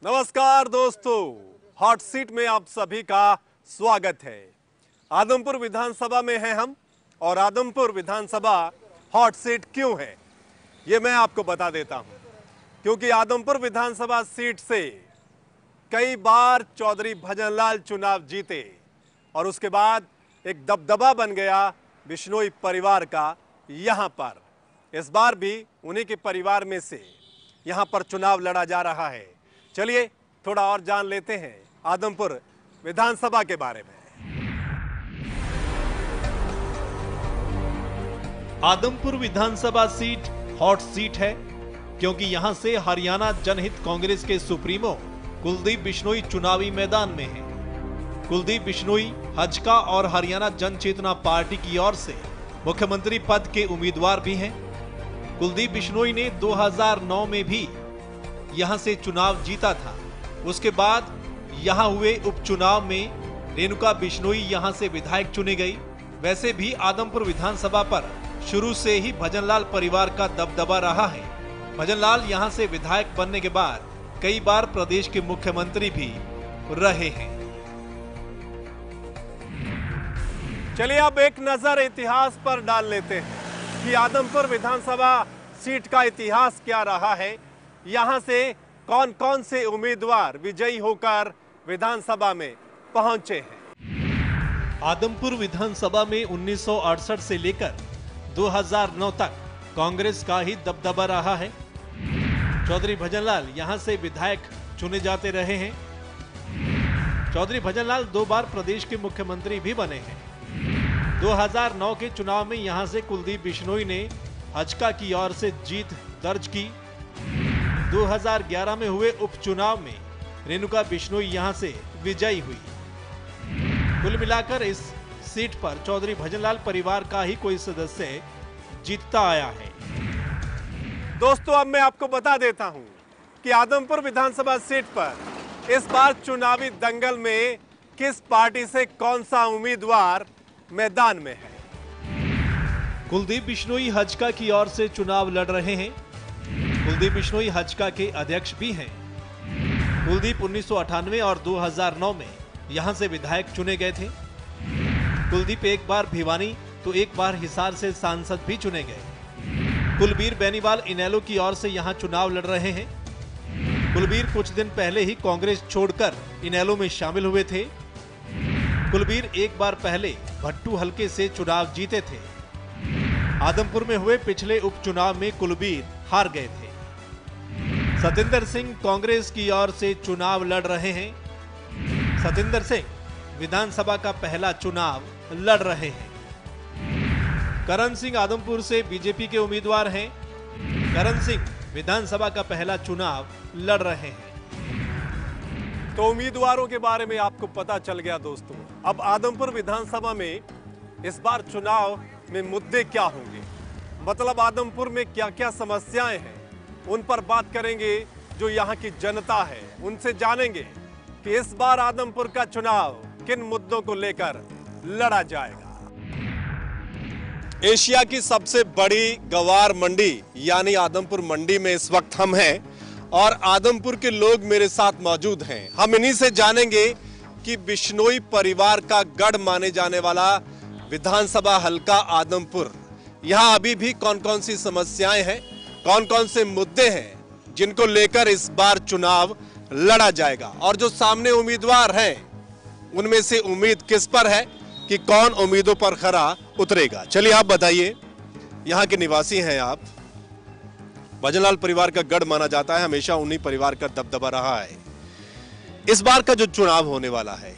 नमस्कार दोस्तों, hot seat में आप सभी का स्वागत है। आदमपुर विधानसभा में हैं हम और आदमपुर विधानसभा हॉट सीट क्यों है ये मैं आपको बता देता हूं। क्योंकि आदमपुर विधानसभा सीट से कई बार चौधरी भजनलाल चुनाव जीते और उसके बाद एक दबदबा बन गया बिश्नोई परिवार का यहां पर। इस बार भी उन्हीं के परिवार में से यहां पर चुनाव लड़ा जा रहा है। चलिए थोड़ा और जान लेते हैं आदमपुर विधानसभा के बारे में। आदमपुर विधानसभा सीट हॉट सीट है क्योंकि यहां से हरियाणा जनहित कांग्रेस के सुप्रीमो कुलदीप बिश्नोई चुनावी मैदान में हैं। कुलदीप बिश्नोई हजका और हरियाणा जन चेतना पार्टी की ओर से मुख्यमंत्री पद के उम्मीदवार भी हैं। कुलदीप बिश्नोई ने 2009 में भी यहां से चुनाव जीता था। उसके बाद यहां हुए उपचुनाव में रेणुका बिश्नोई यहां से विधायक चुनी गई। वैसे भी आदमपुर विधानसभा पर शुरू से ही भजनलाल परिवार का दबदबा रहा है। भजनलाल यहां से विधायक बनने के बाद कई बार प्रदेश के मुख्यमंत्री भी रहे हैं। चलिए अब एक नजर इतिहास पर डाल लेते हैं कि आदमपुर विधानसभा सीट का इतिहास क्या रहा है। यहां से कौन कौन से उम्मीदवार विजयी होकर विधानसभा में पहुंचे हैं। आदमपुर विधानसभा में 1968 से लेकर 2009 तक कांग्रेस का ही दबदबा रहा है। चौधरी भजनलाल यहां से विधायक चुने जाते रहे हैं। चौधरी भजनलाल 2 बार प्रदेश के मुख्यमंत्री भी बने हैं। 2009 के चुनाव में यहां से कुलदीप बिश्नोई ने हजका की ओर से जीत दर्ज की। 2011 में हुए उपचुनाव में रेणुका बिश्नोई यहां से विजयी हुई। कुल मिलाकर इस सीट पर चौधरी भजनलाल परिवार का ही कोई सदस्य जीतता आया है। दोस्तों अब मैं आपको बता देता हूं कि आदमपुर विधानसभा सीट पर इस बार चुनावी दंगल में किस पार्टी से कौन सा उम्मीदवार मैदान में है। कुलदीप बिश्नोई हजका की ओर से चुनाव लड़ रहे हैं। कुलदीप बिश्नोई हजका के अध्यक्ष भी हैं। कुलदीप 1998 और 2009 में यहां से विधायक चुने गए थे। कुलदीप एक बार भिवानी तो एक बार हिसार से सांसद भी चुने गए। कुलबीर बेनीवाल इनेलो की ओर से यहां चुनाव लड़ रहे हैं। कुलबीर कुछ दिन पहले ही कांग्रेस छोड़कर इनेलो में शामिल हुए थे। कुलबीर एक बार पहले भट्टू हलके से चुनाव जीते थे। आदमपुर में हुए पिछले उपचुनाव में कुलबीर हार गए थे। सतिंदर सिंह कांग्रेस की ओर से चुनाव लड़ रहे हैं। सतिंदर सिंह विधानसभा का पहला चुनाव लड़ रहे हैं। करण सिंह आदमपुर से बीजेपी के उम्मीदवार हैं। करण सिंह विधानसभा का पहला चुनाव लड़ रहे हैं। तो उम्मीदवारों के बारे में आपको पता चल गया दोस्तों। अब आदमपुर विधानसभा में इस बार चुनाव में मुद्दे क्या होंगे, मतलब आदमपुर में क्या क्या समस्याएं हैं, उन पर बात करेंगे। जो यहाँ की जनता है उनसे जानेंगे कि इस बार आदमपुर का चुनाव किन मुद्दों को लेकर लड़ा जाएगा। एशिया की सबसे बड़ी गवार मंडी यानी आदमपुर मंडी में इस वक्त हम हैं और आदमपुर के लोग मेरे साथ मौजूद हैं। हम इन्हीं से जानेंगे कि बिश्नोई परिवार का गढ़ माने जाने वाला विधानसभा हलका आदमपुर, यहां अभी भी कौन कौन सी समस्याएं हैं, कौन कौन से मुद्दे हैं जिनको लेकर इस बार चुनाव लड़ा जाएगा और जो सामने उम्मीदवार हैं उनमें से उम्मीद किस पर है कि कौन उम्मीदों पर खरा उतरेगा। चलिए आप बताइए, यहां के निवासी हैं आप। भजनलाल परिवार का गढ़ माना जाता है, हमेशा उन्हीं परिवार का दबदबा रहा है। इस बार का जो चुनाव होने वाला है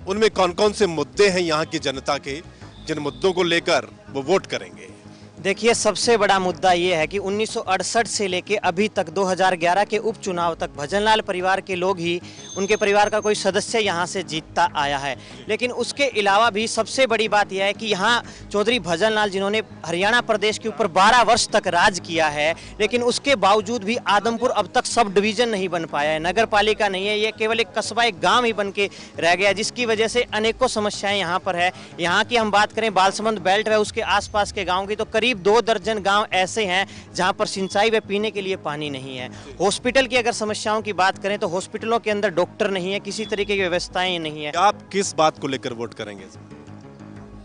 उनमें कौन कौन से मुद्दे हैं यहाँ की जनता के, जिन मुद्दों को लेकर वो वोट करेंगे। देखिए, सबसे बड़ा मुद्दा ये है कि 1968 से लेके अभी तक 2011 के उपचुनाव तक भजनलाल परिवार के लोग ही, उनके परिवार का कोई सदस्य यहाँ से जीतता आया है। लेकिन उसके अलावा भी सबसे बड़ी बात यह है कि यहाँ चौधरी भजनलाल जिन्होंने हरियाणा प्रदेश के ऊपर 12 वर्ष तक राज किया है, लेकिन उसके बावजूद भी आदमपुर अब तक सब डिवीज़न नहीं बन पाया है, नगर पालिका नहीं है, ये केवल एक कस्बा, एक गाँव ही बन के रह गया, जिसकी वजह से अनेकों समस्याएँ यहाँ पर है। यहाँ की हम बात करें बालसमंद बेल्ट है उसके आसपास के गाँव की, तो करीब करीब 2 दर्जन गांव ऐसे हैं जहां पर सिंचाई व पीने के लिए पानी नहीं है। हॉस्पिटल की अगर समस्याओं की बात करें तो हॉस्पिटलों के अंदर डॉक्टर नहीं है, किसी तरीके की व्यवस्थाएं नहीं है। आप किस बात को लेकर वोट करेंगे?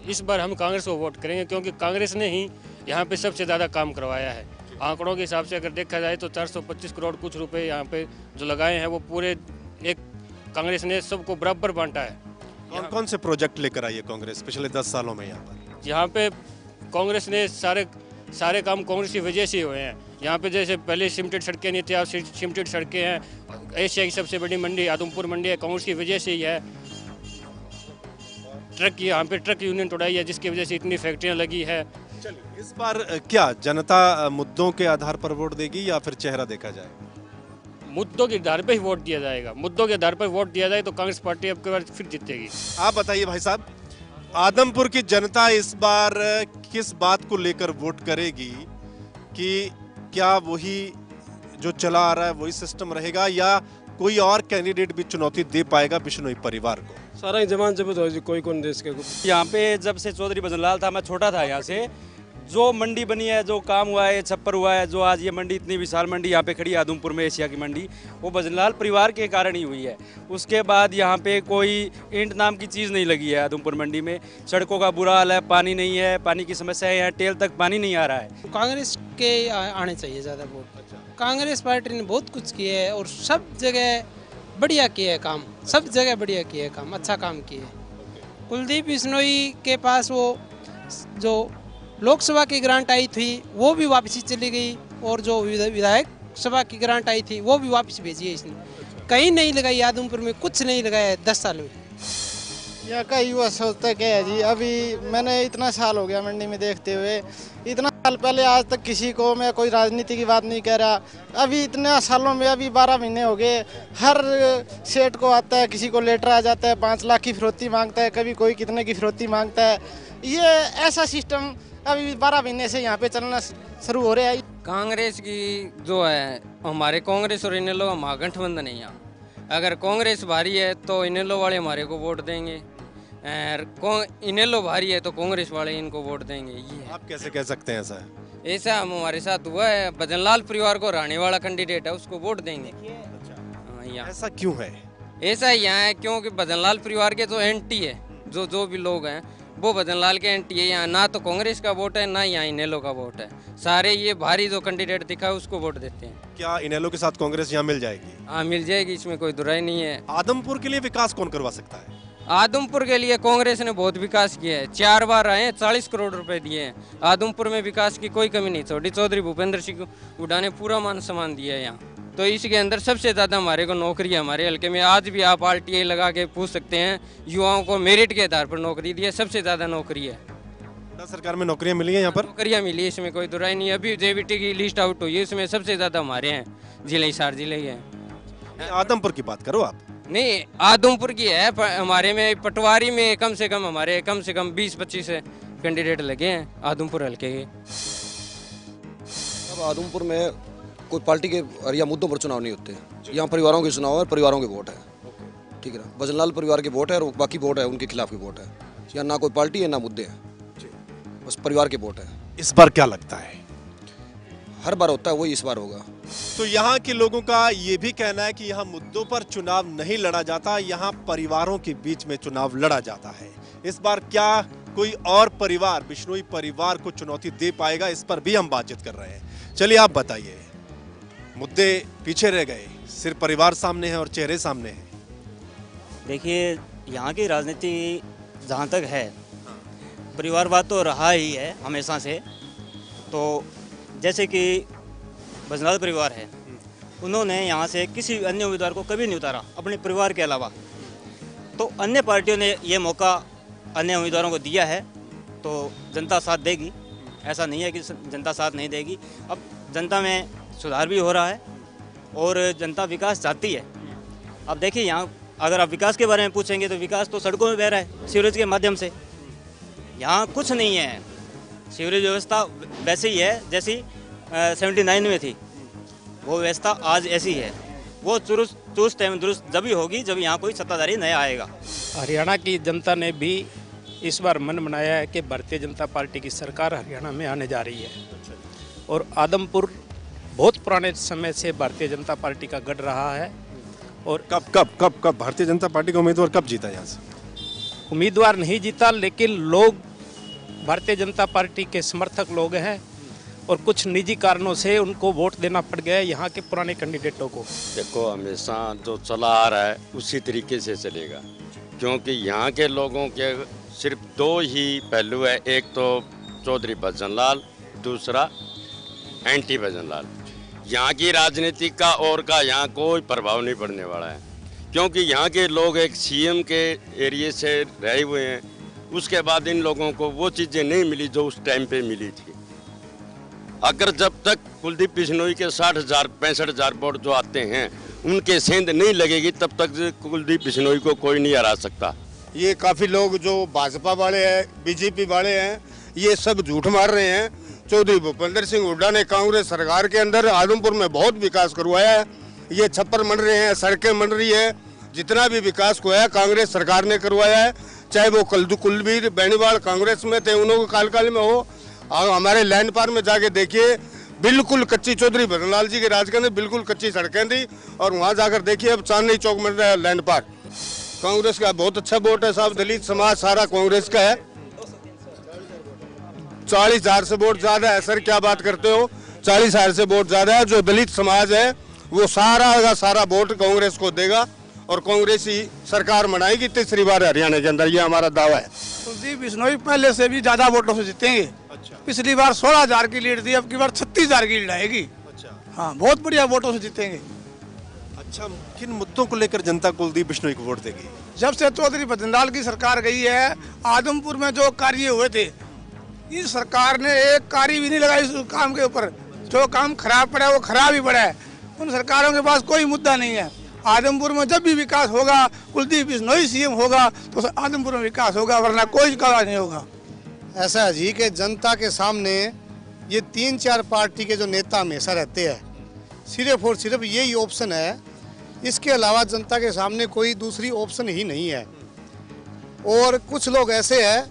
इस बार हम कांग्रेस को वोट करेंगे क्योंकि कांग्रेस ने ही यहाँ पे सबसे ज़्यादा काम करवाया है। आंकड़ों के हिसाब से अगर देखा जाए तो 425 करोड़ कुछ रुपए यहाँ पे जो लगाए हैं वो पूरे एक कांग्रेस ने सबको बराबर बांटा है। कौन कौन से प्रोजेक्ट लेकर आई है कांग्रेस पिछले 10 सालों में यहाँ पर? यहाँ पे कांग्रेस ने सारे काम कांग्रेस की वजह से हुए हैं। यहाँ पे जैसे पहले सीमेंटेड सड़कें नहीं थी, अब सीमेंटेड सड़कें हैं। एशिया की सबसे बड़ी मंडी आदमपुर मंडी है, कांग्रेस की वजह से ही है। ट्रक यहाँ पे ट्रक यूनियन तोड़ाई है जिसकी वजह से इतनी फैक्ट्रियाँ लगी है। चलिए, इस बार क्या जनता मुद्दों के आधार पर वोट देगी या फिर चेहरा देखा जाए? मुद्दों के आधार पर ही वोट दिया जाएगा। मुद्दों के आधार पर वोट दिया जाए तो कांग्रेस पार्टी अब की बार फिर जीतेगी। आप बताइए भाई साहब, आदमपुर की जनता इस बार किस बात को लेकर वोट करेगी कि क्या वही जो चला आ रहा है वही सिस्टम रहेगा या कोई और कैंडिडेट भी चुनौती दे पाएगा बिश्नोई परिवार को? सारा ही जमान जबत हो कोई कौन देश के यहाँ पे जब से चौधरी भजनलाल था, मैं छोटा था, यहाँ से जो मंडी बनी है, जो काम हुआ है, छप्पर हुआ है, जो आज ये मंडी इतनी विशाल मंडी यहाँ पे खड़ी है आदमपुर में, एशिया की मंडी, वो भजनलाल परिवार के कारण ही हुई है। उसके बाद यहाँ पे कोई ईंट नाम की चीज़ नहीं लगी है आदमपुर मंडी में। सड़कों का बुरा हाल है, पानी नहीं है, पानी की समस्या है, यहाँ टेल तक पानी नहीं आ रहा है। कांग्रेस के आने चाहिए ज़्यादा वोट। कांग्रेस पार्टी ने बहुत कुछ किया है और सब जगह बढ़िया किया है काम, सब जगह बढ़िया किया है काम, अच्छा काम किया है। कुलदीप बिश्नोई के पास वो जो लोकसभा की ग्रांट आई थी वो भी वापसी चली गई और जो विधायक सभा की ग्रांट आई थी वो भी वापस भेजी है इसने। कहीं नहीं लगाई, आदमपुर में कुछ नहीं लगाया है 10 साल में। यहाँ का युवा सोचता क्या है जी, अभी मैंने इतना साल हो गया मंडी में देखते हुए, इतना साल पहले आज तक किसी को मैं कोई राजनीति की बात नहीं कह रहा। अभी इतने सालों में अभी 12 महीने हो गए, हर सेठ को आता है, किसी को लेटर आ जाता है, 5 लाख की फिरौती मांगता है, कभी कोई कितने की फिरौती मांगता है। ये ऐसा सिस्टम अभी 12 महीने से यहाँ पे चलना शुरू हो रहा है। कांग्रेस की जो है, हमारे कांग्रेस और इनेलो महागठबंधन है यहाँ। अगर कांग्रेस भारी है तो इनेलो वाले हमारे को वोट देंगे, इनेलो भारी है तो कांग्रेस वाले इनको वोट देंगे। ये आप कैसे कह सकते हैं ऐसा? ऐसा हमारे साथ हुआ है। भजनलाल परिवार को हराने वाला कैंडिडेट है, उसको वोट देंगे। यहाँ ऐसा क्यों है? ऐसा यहाँ है क्योंकि भजनलाल परिवार के जो एंटी है, जो भी लोग हैं वो भजनलाल के एंटी है। यहाँ ना तो कांग्रेस का वोट है ना यहाँ इनेलो का वोट है। सारे ये भारी जो कैंडिडेट दिखा है उसको वोट देते हैं। क्या इनेलो के साथ कांग्रेस यहाँ मिल जाएगी? हाँ, मिल जाएगी, इसमें कोई दुराई नहीं है। आदमपुर के लिए विकास कौन करवा सकता है? आदमपुर के लिए कांग्रेस ने बहुत विकास किया है। 4 बार आए हैं, 40 करोड़ रुपए दिए हैं। आदमपुर में विकास की कोई कमी नहीं छोड़ी। चौधरी भूपेंद्र सिंह हुड्डा ने पूरा मान सम्मान दिया है यहाँ। तो इसके अंदर सबसे ज़्यादा हमारे को नौकरी है। हमारे हल्के में आज भी आप RTI लगा के पूछ सकते हैं, युवाओं को मेरिट के आधार पर नौकरी दी है, सबसे ज़्यादा नौकरी है। सरकार में नौकरियां मिली हैं यहाँ पर? नौकरियाँ मिली है, इसमें कोई दुराई नहीं है। अभी JBT की लिस्ट आउट हुई है, इसमें सबसे ज़्यादा हमारे हैं, जिले हिसार जिले के हैं। आदमपुर की बात करो आप। नहीं, आदमपुर की है। हमारे में पटवारी में कम से कम 20-25 कैंडिडेट लगे हैं आदमपुर हल्के के। अब आदमपुर में कोई पार्टी के या मुद्दों पर चुनाव नहीं होते, यहाँ परिवारों के चुनाव है, परिवारों के वोट है। ठीक है ना, भजनलाल परिवार के वोट है और बाकी वोट है उनके खिलाफ के वोट है। यहाँ ना कोई पार्टी है ना मुद्दे हैं, बस परिवार के वोट है। इस बार क्या लगता है? हर बार होता है वही इस बार होगा। तो यहाँ के लोगों का ये भी कहना है कि यहाँ मुद्दों पर चुनाव नहीं लड़ा जाता, यहाँ परिवारों के बीच में चुनाव लड़ा जाता है। इस बार क्या कोई और परिवार बिश्नोई परिवार को चुनौती दे पाएगा, इस पर भी हम बातचीत कर रहे हैं। चलिए आप बताइए, मुद्दे पीछे रह गए, सिर्फ परिवार सामने है और चेहरे सामने हैं। देखिए, यहाँ की राजनीति जहाँ तक है, परिवारवाद तो रहा ही है हमेशा से। तो जैसे कि भजनलाल परिवार है, उन्होंने यहाँ से किसी अन्य उम्मीदवार को कभी नहीं उतारा अपने परिवार के अलावा। तो अन्य पार्टियों ने ये मौका अन्य उम्मीदवारों को दिया है, तो जनता साथ देगी। ऐसा नहीं है कि जनता साथ नहीं देगी। अब जनता में सुधार भी हो रहा है और जनता विकास चाहती है। अब देखिए, यहाँ अगर आप विकास के बारे में पूछेंगे तो विकास तो सड़कों में बह रहा है, सीवरेज के माध्यम से। यहाँ कुछ नहीं है, सीवरेज व्यवस्था वैसे ही है जैसी 79 में थी, वो व्यवस्था आज ऐसी है। वो चुस्त एवं दुरुस्त जब ही होगी जब यहाँ कोई सत्ताधारी नया आएगा। हरियाणा की जनता ने भी इस बार मन बनाया है कि भारतीय जनता पार्टी की सरकार हरियाणा में आने जा रही है और आदमपुर बहुत पुराने समय से भारतीय जनता पार्टी का गढ़ रहा है। और कब भारतीय जनता पार्टी का उम्मीदवार कब जीता यहाँ से? उम्मीदवार नहीं जीता, लेकिन लोग भारतीय जनता पार्टी के समर्थक लोग हैं और कुछ निजी कारणों से उनको वोट देना पड़ गया यहाँ के पुराने कैंडिडेटों को। देखो, हमेशा जो चला आ रहा है उसी तरीके से चलेगा, क्योंकि यहाँ के लोगों के सिर्फ दो ही पहलू है, एक तो चौधरी भजन लाल, दूसरा एंटी भजन लाल। यहाँ की राजनीति का और का यहाँ कोई प्रभाव नहीं पड़ने वाला है, क्योंकि यहाँ के लोग एक सीएम के एरिए से रहे हुए हैं। उसके बाद इन लोगों को वो चीज़ें नहीं मिली जो उस टाइम पे मिली थी। अगर जब तक कुलदीप बिश्नोई के 60,000-65,000 वोट जो आते हैं उनके सेंध नहीं लगेगी, तब तक कुलदीप बिश्नोई को कोई नहीं हरा सकता। ये काफ़ी लोग जो भाजपा वाले हैं, बीजेपी वाले हैं, ये सब झूठ मार रहे हैं। चौधरी भूपेंद्र सिंह हुड्डा ने कांग्रेस सरकार के अंदर आदमपुर में बहुत विकास करवाया है। ये छप्पर बन रहे हैं, सड़कें बन रही है, जितना भी विकास हुआ है कांग्रेस सरकार ने करवाया है। चाहे वो कुलबीर बेनीवाल कांग्रेस में थे, उन्होंने काल में हो, हमारे लैंड पार में जाके देखिए, बिल्कुल कच्ची, चौधरी भजनलाल जी के राज के अंदर बिल्कुल कच्ची सड़कें थी। और वहाँ जाकर देखिए अब चांदनी चौक में लैंड पार कांग्रेस का बहुत अच्छा वोट है साहब। दलित समाज सारा कांग्रेस का है, 40,000 से वोट ज्यादा है। सर क्या बात करते हो, 40,000 से वोट ज्यादा है। जो दलित समाज है वो सारा का सारा वोट कांग्रेस को देगा और कांग्रेस ही सरकार बनाएगी तीसरी बार हरियाणा के अंदर, ये हमारा दावा है। कुलदीप बिश्नोई पहले से भी ज्यादा वोटों से जीतेंगे। अच्छा। पिछली बार 16,000 की लीड थी, अब की बार 36,000 की लीड आएगी। अच्छा। हाँ, बहुत बढ़िया वोटों से जीतेंगे। अच्छा, किन मुद्दों को लेकर जनता कुलदीप बिश्नोई को वोट देगी? जब से चौधरी भजनलाल की सरकार गई है, आदमपुर में जो कार्य हुए थे, इस सरकार ने एक कार्य भी नहीं लगाई उस काम के ऊपर। जो काम खराब पड़ा है वो खराब ही पड़ा है। उन सरकारों के पास कोई मुद्दा नहीं है। आदमपुर में जब भी विकास होगा, कुलदीप बिश्नोई सीएम होगा तो आदमपुर में विकास होगा, वरना कोई विकास नहीं होगा। ऐसा है जी कि जनता के सामने ये 3-4 पार्टी के जो नेता हमेशा रहते हैं, सिर्फ और सिर्फ यही ऑप्शन है। इसके अलावा जनता के सामने कोई दूसरी ऑप्शन ही नहीं है। और कुछ लोग ऐसे हैं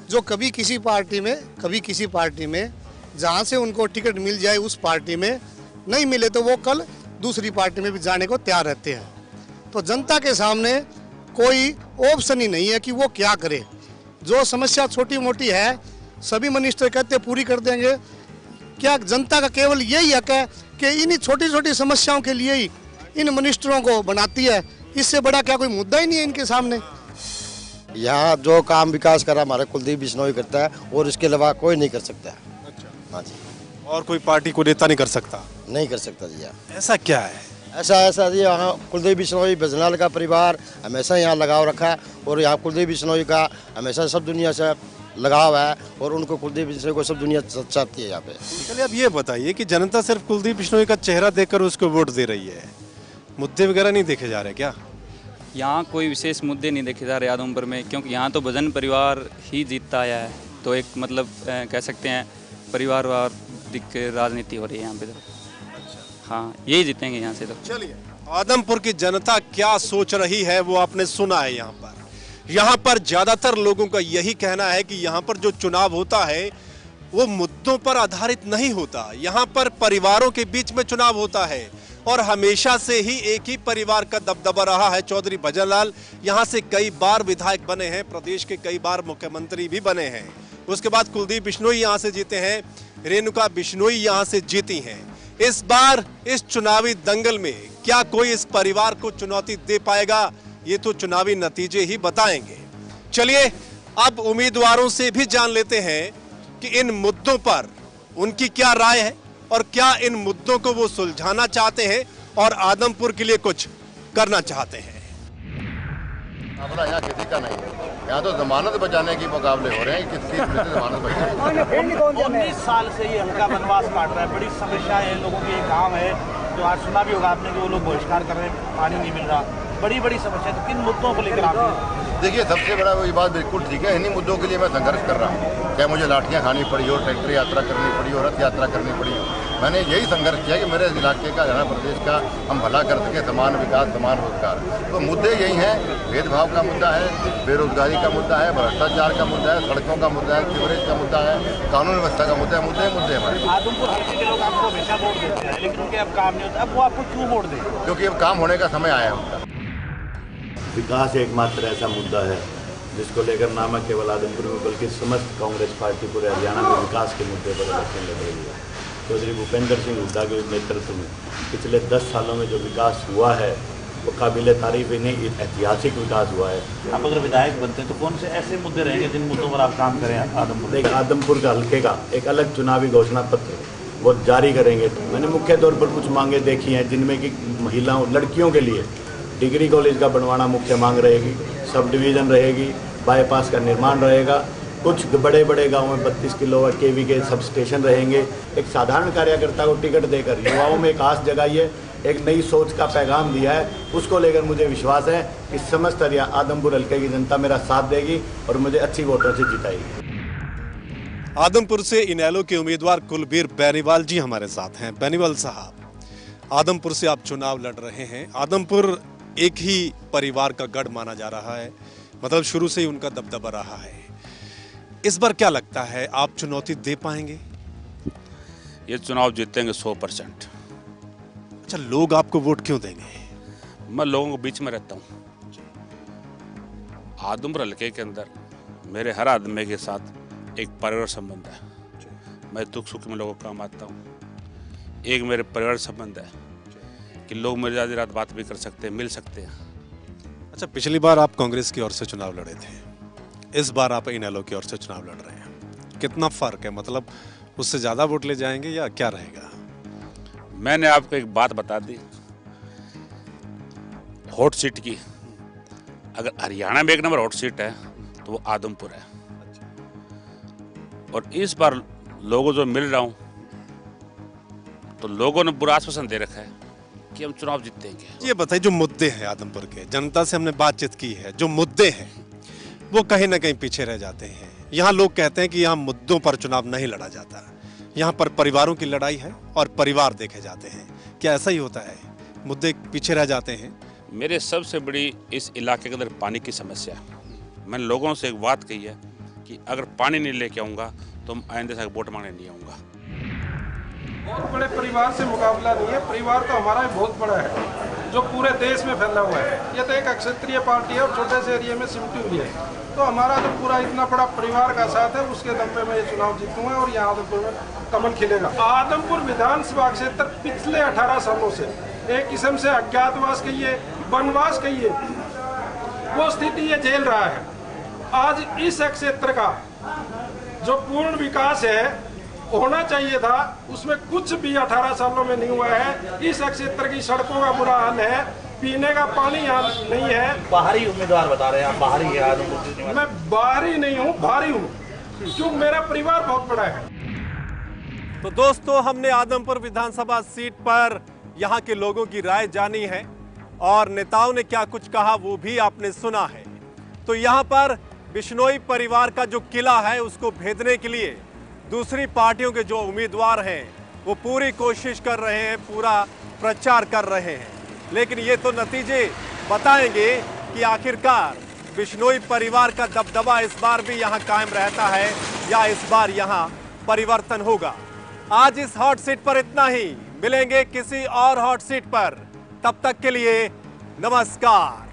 जो कभी किसी पार्टी में, कभी किसी पार्टी में, जहाँ से उनको टिकट मिल जाए उस पार्टी में, नहीं मिले तो वो कल दूसरी पार्टी में भी जाने को तैयार रहते हैं। तो जनता के सामने कोई ऑप्शन ही नहीं है कि वो क्या करे। जो समस्या छोटी मोटी है सभी मिनिस्टर कहते पूरी कर देंगे। क्या जनता का केवल यही हक है कि इन्हीं छोटी छोटी समस्याओं के लिए ही इन मिनिस्टरों को बनाती है? इससे बड़ा क्या कोई मुद्दा ही नहीं है इनके सामने। यहाँ जो काम विकास करा हमारे कुलदीप बिश्नोई करता है और इसके अलावा कोई नहीं कर सकता। अच्छा। हाँ जी। और कोई पार्टी को नेता नहीं कर सकता? नहीं कर सकता जी। यहाँ ऐसा क्या है? ऐसा जी, यहाँ कुलदीप बिश्नोई भजनलाल का परिवार हमेशा यहाँ लगाव रखा है और यहाँ कुलदीप बिश्नोई का हमेशा सब दुनिया से लगाव है और उनको कुलदीप बिश्नोई को सब दुनिया चाहती है यहाँ पे। चलिए अब ये बताइए कि जनता सिर्फ कुलदीप बिश्नोई का चेहरा देखकर उसको वोट दे रही है, मुद्दे वगैरह नहीं देखे जा रहे क्या? यहाँ कोई विशेष मुद्दे नहीं देखे जा रहे आदमपुर में, क्योंकि यहाँ तो भजन परिवार ही जीतता आया है। तो एक मतलब कह सकते हैं परिवारवादिक राजनीति हो रही है यहाँ पे। तो हाँ, यही जीतेंगे यहाँ से। तो चलिए, आदमपुर की जनता क्या सोच रही है वो आपने सुना है। यहाँ पर ज्यादातर लोगों का यही कहना है कि यहाँ पर जो चुनाव होता है वो मुद्दों पर आधारित नहीं होता। यहाँ पर परिवारों के बीच में चुनाव होता है और हमेशा से ही एक ही परिवार का दबदबा रहा है। चौधरी भजनलाल यहाँ से कई बार विधायक बने हैं, प्रदेश के कई बार मुख्यमंत्री भी बने हैं। उसके बाद कुलदीप बिश्नोई यहाँ से जीते हैं, रेणुका बिश्नोई यहाँ से जीती हैं। इस बार इस चुनावी दंगल में क्या कोई इस परिवार को चुनौती दे पाएगा, ये तो चुनावी नतीजे ही बताएंगे। चलिए अब उम्मीदवारों से भी जान लेते हैं कि इन मुद्दों पर उनकी क्या राय है और क्या इन मुद्दों को वो सुलझाना चाहते हैं और आदमपुर के लिए कुछ करना चाहते हैं। यहाँ किसी का नहीं है, यहाँ तो जमानत बचाने के मुकाबले हो रहे हैं। किस चीज में जमानत बचाने? 19 साल से ये हल्का वनवास काट रहा है। बड़ी समस्या है लोगों की। एक गाँव है जो आज सुना भी होगा आपने कि वो लोग बहिष्कार कर रहे हैं, पानी नहीं मिल रहा। बड़ी बड़ी समस्या। तो किन मुद्दों को लेकर आप? देखिए, सबसे बड़ा ये बात बिल्कुल ठीक है, इन्हीं मुद्दों के लिए मैं संघर्ष कर रहा हूँ। चाहे मुझे लाठियाँ खानी पड़ी हो, ट्रैक्टर यात्रा करनी पड़ी हो, रथ यात्रा करनी पड़ी हो, मैंने यही संघर्ष किया कि मेरे इलाके का, हरियाणा प्रदेश का हम भला कर सके, समान विकास, समान रोजगार। तो मुद्दे यही हैं, भेदभाव का मुद्दा है, बेरोजगारी का मुद्दा है, भ्रष्टाचार का मुद्दा है, सड़कों का मुद्दा है, सीवरेज का मुद्दा है, कानून व्यवस्था का मुद्दा है, मुद्दे हमारे। आदमपुर हल्के के लोग आपको हमेशा वोट देते हैं, लेकिन उनके अब काम नहीं होता, अब वो आपको क्यों वोट दें? क्योंकि अब काम होने का समय आया है उनका। विकास एकमात्र ऐसा मुद्दा है जिसको लेकर ना मैं केवल आदमपुर में बल्कि समस्त कांग्रेस पार्टी पूरे हरियाणा में विकास के मुद्दे पर इलेक्शन लड़ रही है। चौधरी भूपेंद्र सिंह हुड्डा के नेतृत्व में पिछले 10 सालों में जो विकास हुआ है वो काबिल तारीफ ही नहीं, ऐतिहासिक विकास हुआ है। आप अगर विधायक बनते हैं तो कौन से ऐसे मुद्दे रहेंगे जिन मुद्दों पर आप काम करें आदमपुर? देखिए, आदमपुर का हल्के का एक अलग चुनावी घोषणा पत्र वो जारी करेंगे। मैंने मुख्य तौर पर कुछ मांगे देखी हैं जिनमें कि महिलाओं, लड़कियों के लिए डिग्री कॉलेज का बनवाना मुख्य मांग रहेगी, सब डिवीज़न रहेगी, बाईपास का निर्माण रहेगा, कुछ बड़े बड़े गांव में 32 किलोवाट केवी के सब स्टेशन रहेंगे। एक साधारण कार्यकर्ता को टिकट देकर युवाओं में एक आस जगाई है, एक नई सोच का पैगाम दिया है। उसको लेकर मुझे विश्वास है कि समस्त आदमपुर हल्के की जनता मेरा साथ देगी और मुझे अच्छी वोटों से जिताएगी। आदमपुर से इनेलो के उम्मीदवार कुलबीर बेनीवाल जी हमारे साथ हैं। बेनीवाल साहब, आदमपुर से आप चुनाव लड़ रहे हैं। आदमपुर एक ही परिवार का गढ़ माना जा रहा है, मतलब शुरू से ही उनका दबदबा रहा है। इस बार क्या लगता है, आप चुनौती दे पाएंगे? ये चुनाव जीतेंगे 100%। अच्छा, लोग आपको वोट क्यों देंगे? मैं लोगों के बीच में रहता हूँ। आदमपुर हल्के के अंदर मेरे हर आदमी के साथ एक परिवार संबंध है। मैं दुख सुख में लोगों का काम आता हूँ। एक मेरे परिवार संबंध है कि लोग मेरे ज़्यादा रात बात भी कर सकते हैं, मिल सकते हैं। अच्छा, पिछली बार आप कांग्रेस की ओर से चुनाव लड़े थे, इस बार आप इनेलो की ओर से चुनाव लड़ रहे हैं। कितना फर्क है, मतलब उससे ज़्यादा वोट ले जाएंगे या क्या रहेगा? मैंने आपको एक बात बता दी, हॉट सीट की। अगर हरियाणा में एक नंबर हॉट सीट है तो वो आदमपुर है। और इस बार लोगों जो मिल रहा हूँ तो लोगों ने बुरा आश्वासन दे रखा है कि हम चुनाव जीतेंगे। ये बताइए, जो मुद्दे हैं आदमपुर के, जनता से हमने बातचीत की है, जो मुद्दे हैं वो कहीं ना कहीं पीछे रह जाते हैं। यहाँ लोग कहते हैं कि यहाँ मुद्दों पर चुनाव नहीं लड़ा जाता, यहाँ पर परिवारों की लड़ाई है और परिवार देखे जाते हैं। क्या ऐसा ही होता है, मुद्दे पीछे रह जाते हैं? मेरे सबसे बड़ी इस इलाके के अंदर पानी की समस्या है। मैंने लोगों से एक बात कही है कि अगर पानी नहीं लेके आऊँगा तो आइंदे से वोट मांगने नहीं आऊँगा। बहुत बड़े परिवार से मुकाबला नहीं है, परिवार तो हमारा ही बहुत बड़ा है जो पूरे देश में फैला हुआ है। ये तो एक क्षेत्रीय पार्टी है और छोटे से एरिया में सिमटी हुई है, तो हमारा तो पूरा इतना बड़ा परिवार का साथ है, उसके दम पे मैं ये चुनाव जीतूंगा और यहाँ आदमपुर में कमल खिलेगा। आदमपुर विधानसभा क्षेत्र पिछले 18 सालों से एक किस्म से अज्ञातवास कहिए, वनवास कहिए, वो स्थिति ये झेल रहा है। आज इस क्षेत्र का जो पूर्ण विकास है होना चाहिए था, उसमें कुछ भी 18 सालों में नहीं हुआ है। इस क्षेत्र की सड़कों का बुरा हाल है, पीने का पानी यहाँ नहीं है। बाहरी उम्मीदवार बता रहे हैं आप? बाहरी है आदमपुर? मैं बाहरी नहीं हूँ, भारी हूँ, क्योंकि मेरा परिवार बहुत बड़ा है। तो दोस्तों, हमने आदमपुर विधानसभा सीट पर यहाँ के लोगों की राय जानी है और नेताओं ने क्या कुछ कहा वो भी आपने सुना है। तो यहाँ पर बिश्नोई परिवार का जो किला है उसको भेदने के लिए दूसरी पार्टियों के जो उम्मीदवार हैं वो पूरी कोशिश कर रहे हैं, पूरा प्रचार कर रहे हैं, लेकिन ये तो नतीजे बताएंगे कि आखिरकार बिश्नोई परिवार का दबदबा इस बार भी यहाँ कायम रहता है या इस बार यहाँ परिवर्तन होगा। आज इस हॉट सीट पर इतना ही, मिलेंगे किसी और हॉट सीट पर। तब तक के लिए नमस्कार।